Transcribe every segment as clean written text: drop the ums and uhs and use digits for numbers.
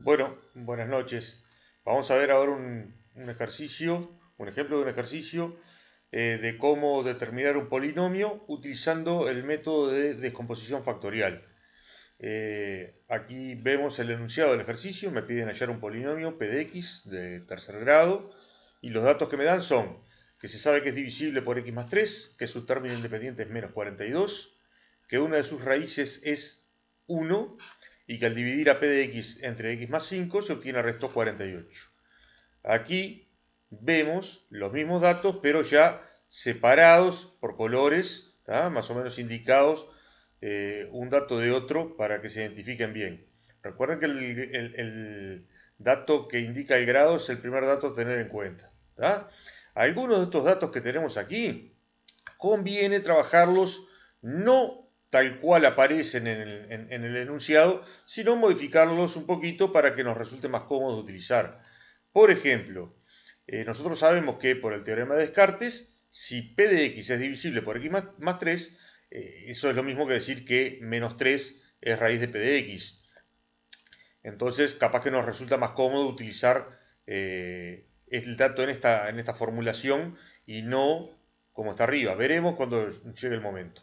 Bueno, buenas noches. Vamos a ver ahora un ejercicio, un ejemplo de un ejercicio de cómo determinar un polinomio utilizando el método de descomposición factorial. Aquí vemos el enunciado del ejercicio, me piden hallar un polinomio p de x de tercer grado y los datos que me dan son que se sabe que es divisible por x más 3, que su término independiente es menos 42, que una de sus raíces es 1 y que al dividir a p de x entre x más 5 se obtiene el resto 48. Aquí vemos los mismos datos pero ya separados por colores, ¿tá? Más o menos indicados un dato de otro para que se identifiquen bien. Recuerden que el dato que indica el grado es el primer dato a tener en cuenta, ¿tá? Algunos de estos datos que tenemos aquí conviene trabajarlos no tal cual aparecen en el enunciado, sino modificarlos un poquito para que nos resulte más cómodo de utilizar. Por ejemplo, nosotros sabemos que por el teorema de Descartes, si p de x es divisible por x más 3, eso es lo mismo que decir que menos 3 es raíz de p de x. Entonces, capaz que nos resulta más cómodo utilizar el dato en esta formulación y no como está arriba. Veremos cuando llegue el momento.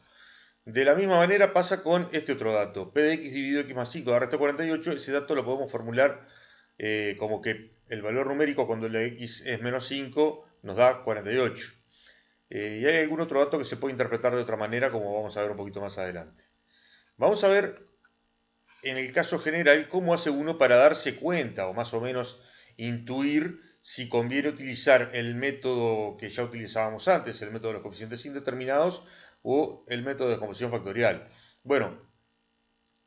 De la misma manera pasa con este otro dato. P de x dividido x más 5 da resto 48. Ese dato lo podemos formular como que el valor numérico cuando la x es menos 5 nos da 48. Y hay algún otro dato que se puede interpretar de otra manera, como vamos a ver un poquito más adelante. Vamos a ver en el caso general cómo hace uno para darse cuenta o más o menos intuir si conviene utilizar el método que ya utilizábamos antes, el método de los coeficientes indeterminados o el método de descomposición factorial. Bueno,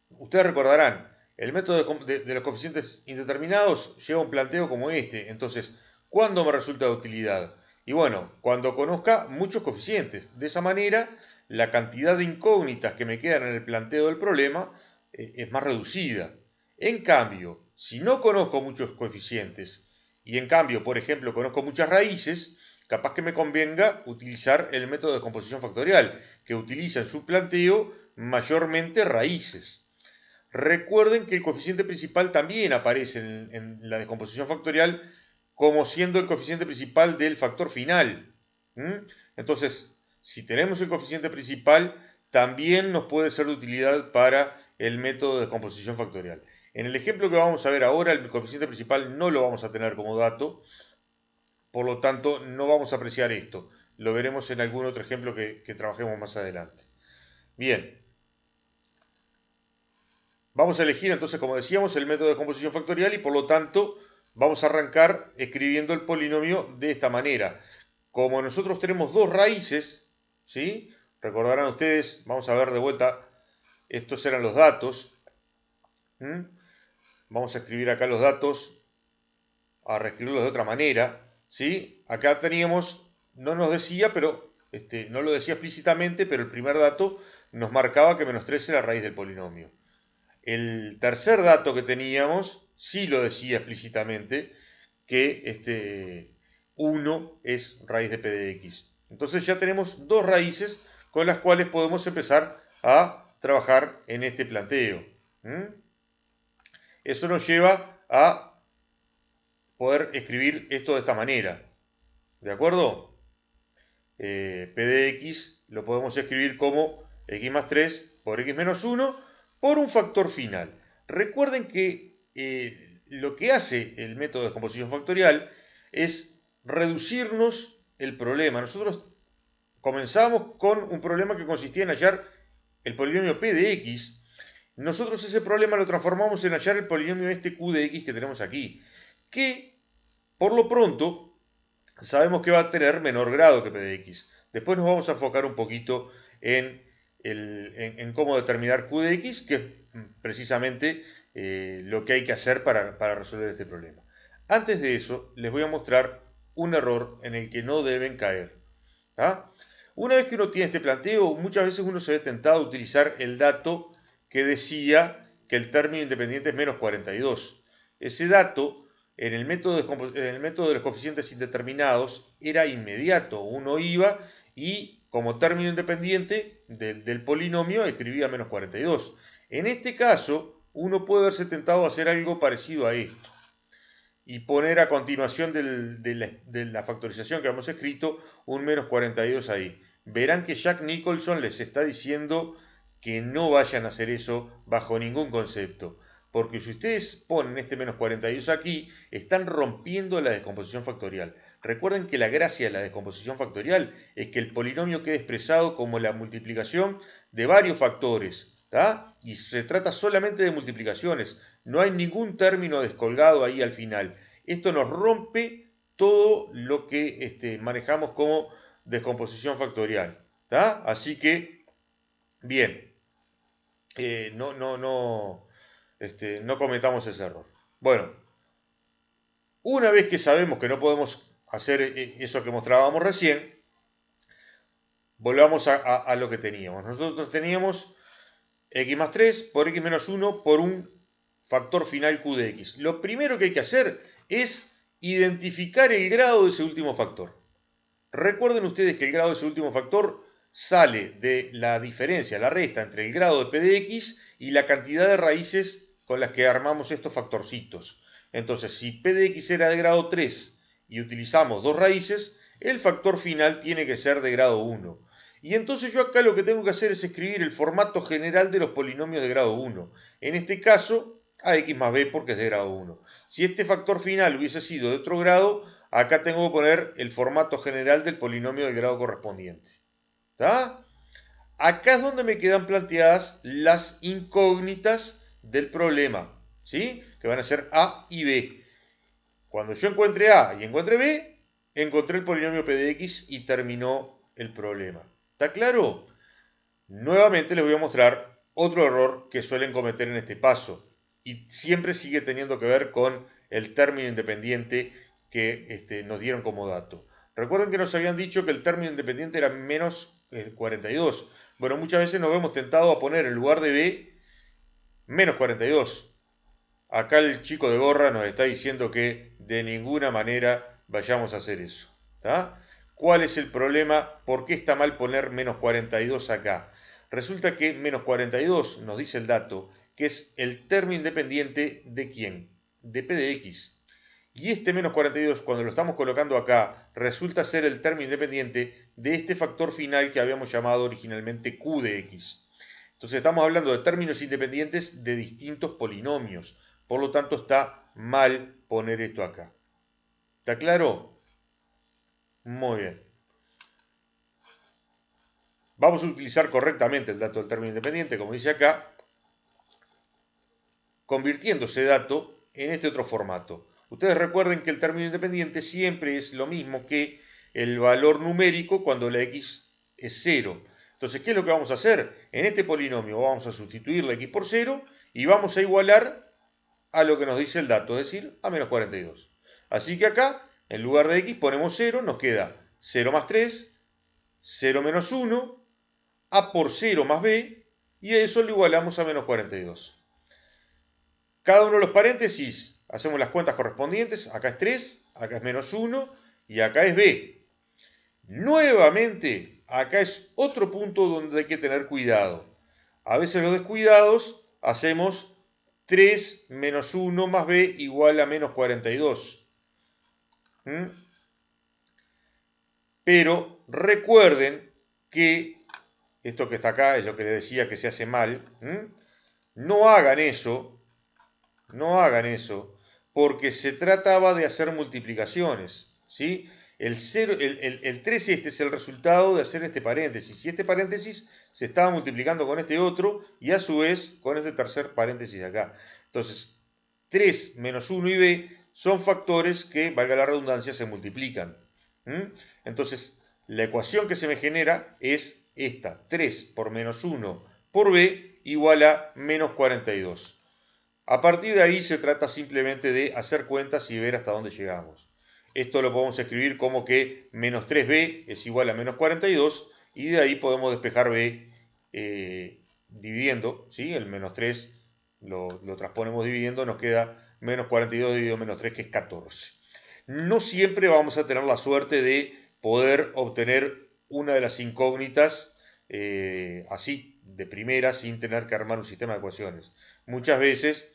ustedes recordarán, el método de los coeficientes indeterminados lleva un planteo como este. Entonces, ¿cuándo me resulta de utilidad? Y bueno, cuando conozca muchos coeficientes. De esa manera, la cantidad de incógnitas que me quedan en el planteo del problema es más reducida. En cambio, si no conozco muchos coeficientes y en cambio, por ejemplo, conozco muchas raíces, capaz que me convenga utilizar el método de descomposición factorial, que utiliza en su planteo mayormente raíces. Recuerden que el coeficiente principal también aparece en la descomposición factorial como siendo el coeficiente principal del factor final. Entonces, si tenemos el coeficiente principal, también nos puede ser de utilidad para el método de descomposición factorial. En el ejemplo que vamos a ver ahora, el coeficiente principal no lo vamos a tener como dato, por lo tanto no vamos a apreciar esto. Lo veremos en algún otro ejemplo que trabajemos más adelante. Bien, vamos a elegir entonces, como decíamos, el método de descomposición factorial y por lo tanto vamos a arrancar escribiendo el polinomio de esta manera. Como nosotros tenemos dos raíces, ¿sí? Recordarán ustedes, vamos a ver de vuelta, estos eran los datos. Vamos a escribir acá los datos, a reescribirlos de otra manera, ¿sí? Acá teníamos, no nos decía, pero no lo decía explícitamente, pero el primer dato nos marcaba que menos 3 era raíz del polinomio. El tercer dato que teníamos sí lo decía explícitamente, que 1 es raíz de p de x. Entonces ya tenemos dos raíces con las cuales podemos empezar a trabajar en este planteo. Eso nos lleva a poder escribir esto de esta manera. ¿De acuerdo? P de x lo podemos escribir como x más 3 por x menos 1 por un factor final. Recuerden que lo que hace el método de descomposición factorial es reducirnos el problema. Nosotros comenzamos con un problema que consistía en hallar el polinomio p de x. Nosotros ese problema lo transformamos en hallar el polinomio este q de x que tenemos aquí, que por lo pronto sabemos que va a tener menor grado que p de x. Después nos vamos a enfocar un poquito en cómo determinar q de x, que es precisamente lo que hay que hacer para resolver este problema. Antes de eso, les voy a mostrar un error en el que no deben caer. ¿Ah? Una vez que uno tiene este planteo, muchas veces uno se ve tentado a utilizar el dato que decía que el término independiente es menos 42. Ese dato, en el método de los coeficientes indeterminados, era inmediato. Uno iba y como término independiente del polinomio escribía menos 42. En este caso, uno puede verse tentado a hacer algo parecido a esto y poner a continuación de la factorización que hemos escrito un menos 42 ahí. Verán que Jack Nicholson les está diciendo que no vayan a hacer eso bajo ningún concepto. Porque si ustedes ponen este menos 42 aquí, están rompiendo la descomposición factorial. Recuerden que la gracia de la descomposición factorial es que el polinomio quede expresado como la multiplicación de varios factores, ¿tá? Y se trata solamente de multiplicaciones. No hay ningún término descolgado ahí al final. Esto nos rompe todo lo que manejamos como descomposición factorial, ¿tá? Así que, bien, no cometamos ese error. Bueno, una vez que sabemos que no podemos hacer eso que mostrábamos recién, volvamos a lo que teníamos. Nosotros teníamos x más 3 por x menos 1 por un factor final q de x. Lo primero que hay que hacer es identificar el grado de ese último factor. Recuerden ustedes que el grado de ese último factor sale de la diferencia, la resta entre el grado de p de x y la cantidad de raíces con las que armamos estos factorcitos. Entonces, si p de x era de grado 3 y utilizamos dos raíces, el factor final tiene que ser de grado 1. Y entonces yo acá lo que tengo que hacer es escribir el formato general de los polinomios de grado 1. En este caso, ax más b porque es de grado 1. Si este factor final hubiese sido de otro grado, acá tengo que poner el formato general del polinomio del grado correspondiente. ¿Está? Acá es donde me quedan planteadas las incógnitas del problema, ¿sí? Que van a ser a y b. Cuando yo encuentre a y encuentre b, encontré el polinomio p de x y terminó el problema. ¿Está claro? Nuevamente les voy a mostrar otro error que suelen cometer en este paso y siempre sigue teniendo que ver con el término independiente que nos dieron como dato. Recuerden que nos habían dicho que el término independiente era menos 42. Bueno, muchas veces nos vemos tentados a poner en lugar de b menos 42. Acá el chico de gorra nos está diciendo que de ninguna manera vayamos a hacer eso. ¿Tá? ¿Cuál es el problema? ¿Por qué está mal poner menos 42 acá? Resulta que menos 42 nos dice el dato que es el término independiente de ¿quién? De p de x. Y este menos 42, cuando lo estamos colocando acá, resulta ser el término independiente de este factor final que habíamos llamado originalmente q de x. Entonces estamos hablando de términos independientes de distintos polinomios. Por lo tanto está mal poner esto acá. ¿Está claro? Muy bien. Vamos a utilizar correctamente el dato del término independiente, como dice acá, convirtiendo ese dato en este otro formato. Ustedes recuerden que el término independiente siempre es lo mismo que el valor numérico cuando la x es 0. Entonces, ¿qué es lo que vamos a hacer? En este polinomio vamos a sustituir la x por 0 y vamos a igualar a lo que nos dice el dato, es decir, a menos 42. Así que acá, en lugar de x ponemos 0, nos queda 0 más 3, 0 menos 1, a por 0 más b, y a eso lo igualamos a menos 42. Cada uno de los paréntesis, hacemos las cuentas correspondientes, acá es 3, acá es menos 1, y acá es b. Nuevamente, acá es otro punto donde hay que tener cuidado. A veces los descuidados hacemos 3 menos 1 más b igual a menos 42. Pero recuerden que esto que está acá es lo que les decía que se hace mal. No hagan eso, porque se trataba de hacer multiplicaciones, ¿sí? El 3 este es el resultado de hacer este paréntesis, y este paréntesis se estaba multiplicando con este otro, y a su vez con este tercer paréntesis de acá. Entonces, 3 menos 1 y b son factores que, valga la redundancia, se multiplican. Entonces, la ecuación que se me genera es esta, 3 por menos 1 por b igual a menos 42. A partir de ahí se trata simplemente de hacer cuentas y ver hasta dónde llegamos. Esto lo podemos escribir como que menos 3b es igual a menos 42 y de ahí podemos despejar b dividiendo, ¿sí? El menos 3 lo transponemos dividiendo, nos queda menos 42 dividido menos 3 que es 14. No siempre vamos a tener la suerte de poder obtener una de las incógnitas así, de primera sin tener que armar un sistema de ecuaciones. Muchas veces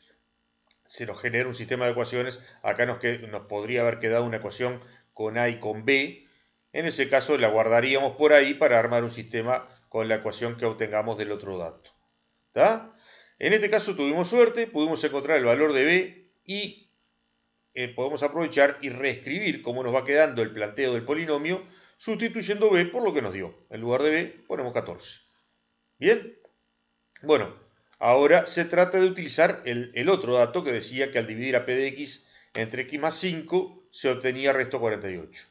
se nos genera un sistema de ecuaciones, acá nos podría haber quedado una ecuación con A y con B, en ese caso la guardaríamos por ahí para armar un sistema con la ecuación que obtengamos del otro dato. ¿Tá? En este caso tuvimos suerte, pudimos encontrar el valor de B y podemos aprovechar y reescribir cómo nos va quedando el planteo del polinomio, sustituyendo B por lo que nos dio. En lugar de B ponemos 14. ¿Bien? Bueno, ahora se trata de utilizar el otro dato que decía que al dividir a P de X entre X más 5 se obtenía resto 48.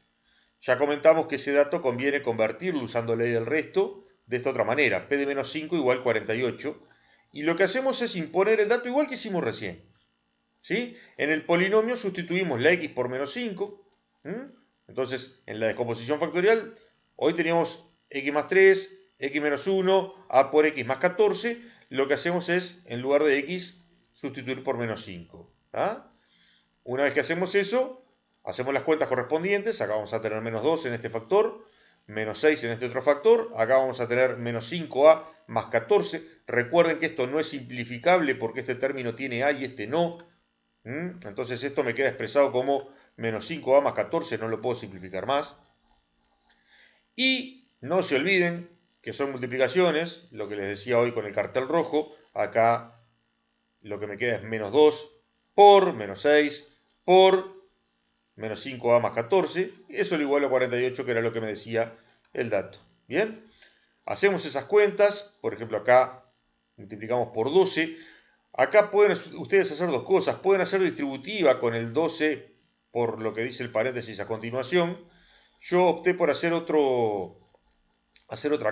Ya comentamos que ese dato conviene convertirlo usando ley del resto de esta otra manera, P de menos 5 igual 48, y lo que hacemos es imponer el dato igual que hicimos recién. ¿Sí? En el polinomio sustituimos la X por menos 5, entonces en la descomposición factorial hoy teníamos X más 3, X menos 1, A por X más 14, lo que hacemos es, en lugar de X, sustituir por menos 5. ¿Ah? Una vez que hacemos eso, hacemos las cuentas correspondientes, acá vamos a tener menos 2 en este factor, menos 6 en este otro factor, acá vamos a tener menos 5A más 14. Recuerden que esto no es simplificable porque este término tiene A y este no. Entonces esto me queda expresado como menos 5A más 14, no lo puedo simplificar más. Y no se olviden que son multiplicaciones, lo que les decía hoy con el cartel rojo, acá lo que me queda es menos 2 por menos 6 por menos 5A más 14, y eso lo igual a 48, que era lo que me decía el dato. Bien, hacemos esas cuentas, por ejemplo acá multiplicamos por 12, acá pueden ustedes hacer dos cosas, pueden hacer distributiva con el 12 por lo que dice el paréntesis a continuación. Yo opté por hacer otra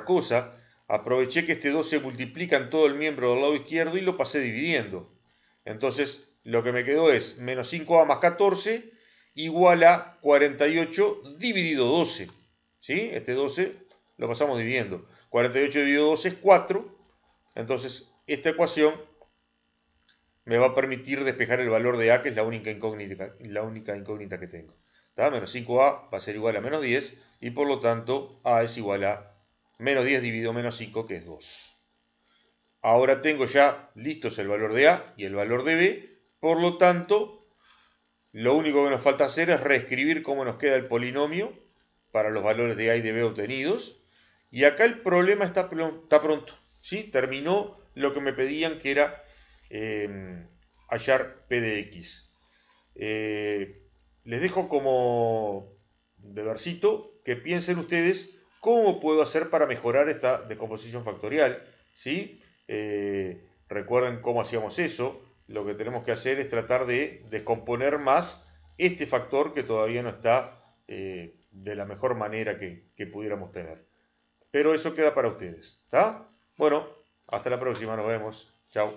cosa, aproveché que este 12 multiplica en todo el miembro del lado izquierdo y lo pasé dividiendo. Entonces lo que me quedó es menos 5A más 14 igual a 48 dividido 12. ¿Sí? Este 12 lo pasamos dividiendo. 48 dividido 12 es 4. Entonces esta ecuación me va a permitir despejar el valor de A, que es la única incógnita que tengo. ¿Tá? Menos 5A va a ser igual a menos 10 y por lo tanto A es igual a menos 10 dividido menos 5, que es 2. Ahora tengo ya listos el valor de A y el valor de B, por lo tanto, lo único que nos falta hacer es reescribir cómo nos queda el polinomio para los valores de A y de B obtenidos. Y acá el problema está pronto. ¿Sí? Terminó lo que me pedían, que era hallar P de X. Les dejo como debercito que piensen ustedes cómo puedo hacer para mejorar esta descomposición factorial. ¿Sí? Recuerden cómo hacíamos eso. Lo que tenemos que hacer es tratar de descomponer más este factor que todavía no está de la mejor manera que pudiéramos tener. Pero eso queda para ustedes. ¿Tá? Bueno, hasta la próxima, nos vemos. Chao.